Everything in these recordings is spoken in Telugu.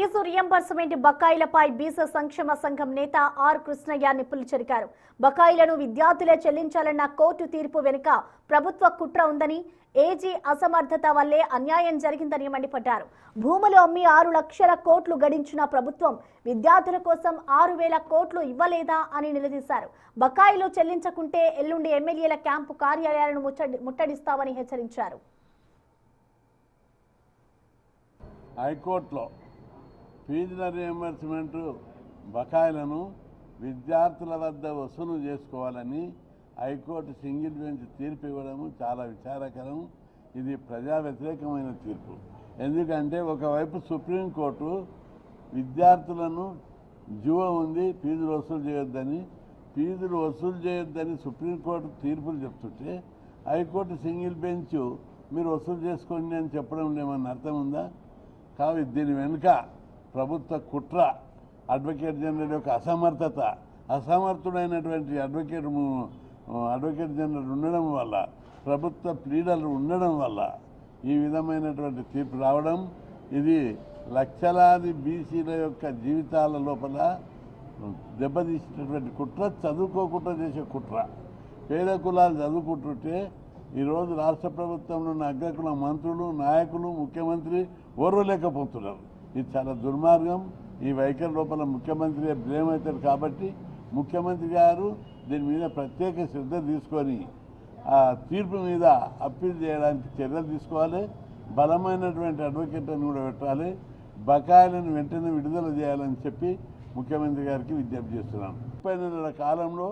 ఫీజు రియంబర్స్మెంట్ బకాయిలపై బీసీ సంక్షేమ సంఘం నేత ఆర్ కృష్ణయ్య నిప్పులు చెరికారు. బకాయిలను విద్యార్థులే చెల్లించాలన్న కోర్టు తీర్పు వెనుక ప్రభుత్వ కుట్ర ఉందని, ఏజీ అసమర్థత వల్లే అన్యాయం జరిగిందని మండిపడ్డారు. భూములు అమ్మి 6 లక్షల కోట్లు గడించిన ప్రభుత్వం విద్యార్థుల కోసం 6,000 కోట్లు ఇవ్వలేదా అని నిలదీశారు. బకాయిలు చెల్లించకుంటే ఎల్లుండి ఎమ్మెల్యేల క్యాంపు కార్యాలయాలను ముట్టడిస్తామని హెచ్చరించారు. హైకోర్టులో ఫీజుల రియంబర్స్మెంట్ బకాయిలను విద్యార్థుల వద్ద వసూలు చేసుకోవాలని హైకోర్టు సింగిల్ బెంచ్ తీర్పు ఇవ్వడం చాలా విచారకరం. ఇది ప్రజా వ్యతిరేకమైన తీర్పు. ఎందుకంటే ఒకవైపు సుప్రీంకోర్టు విద్యార్థులను జీవో ఉంది, ఫీజులు వసూలు చేయొద్దని సుప్రీంకోర్టు తీర్పులు చెప్తుంటే హైకోర్టు సింగిల్ బెంచ్ మీరు వసూలు చేసుకోండి అని చెప్పడం ఏమన్నా అర్థం ఉందా? కాబట్టి దీని వెనుక ప్రభుత్వ కుట్ర, అడ్వకేట్ జనరల్ యొక్క అసమర్థుడైనటువంటి అడ్వకేట్ జనరల్ ఉండడం వల్ల, ప్రభుత్వ ప్లీడర్లు ఉండడం వల్ల ఈ విధమైనటువంటి తీర్పు రావడం, ఇది లక్షలాది బీసీల యొక్క జీవితాల లోపల దెబ్బతీసినటువంటి కుట్ర, చదువుకోకుండా చేసే కుట్ర. పేద కులాలు చదువుకుంటుంటే ఈరోజు రాష్ట్ర ప్రభుత్వంలో ఉన్న అగ్రకుల మంత్రులు, నాయకులు, ముఖ్యమంత్రి ఓర్వలేకపోతున్నారు. ఇది చాలా దుర్మార్గం. ఈ వైఖరి లోపల ముఖ్యమంత్రి బ్లేమ్ అవుతారు. కాబట్టి ముఖ్యమంత్రి గారు దీని మీద ప్రత్యేక శ్రద్ధ తీసుకొని ఆ తీర్పు మీద అప్పీల్ చేయడానికి చర్యలు తీసుకోవాలి. బలమైనటువంటి అడ్వకేట్లను కూడా పెట్టాలి. బకాయిలను వెంటనే విడుదల చేయాలని చెప్పి ముఖ్యమంత్రి గారికి విజ్ఞప్తి చేస్తున్నాను. 30 నెలల కాలంలో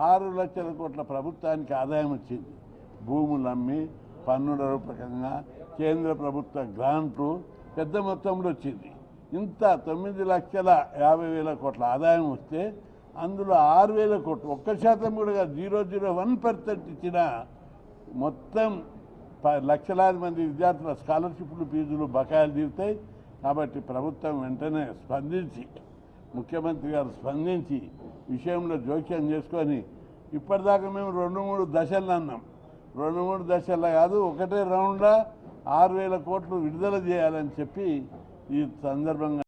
6 లక్షల కోట్ల ప్రభుత్వానికి ఆదాయం వచ్చింది. భూములు అమ్మి పన్నుల రూపకంగా కేంద్ర ప్రభుత్వ గ్రాంట్లు పెద్ద మొత్తంలో వచ్చింది. ఇంత 9,50,000 కోట్ల ఆదాయం వస్తే అందులో 6,000 కోట్లు, 1% కూడా 0.01% ఇచ్చిన మొత్తం లక్షలాది మంది విద్యార్థుల స్కాలర్షిప్లు, ఫీజులు, బకాయిలు తీరుతాయి. కాబట్టి ప్రభుత్వం వెంటనే స్పందించి, ముఖ్యమంత్రి గారు స్పందించి విషయంలో జోక్యం చేసుకొని, ఇప్పటిదాకా మేము 2-3 దశలు అన్నాం. 2-3 దశల్లో కాదు, ఒకటే రౌండ్లో 6,000 కోట్లు విడుదల చేయాలని చెప్పి ఈ సందర్భంగా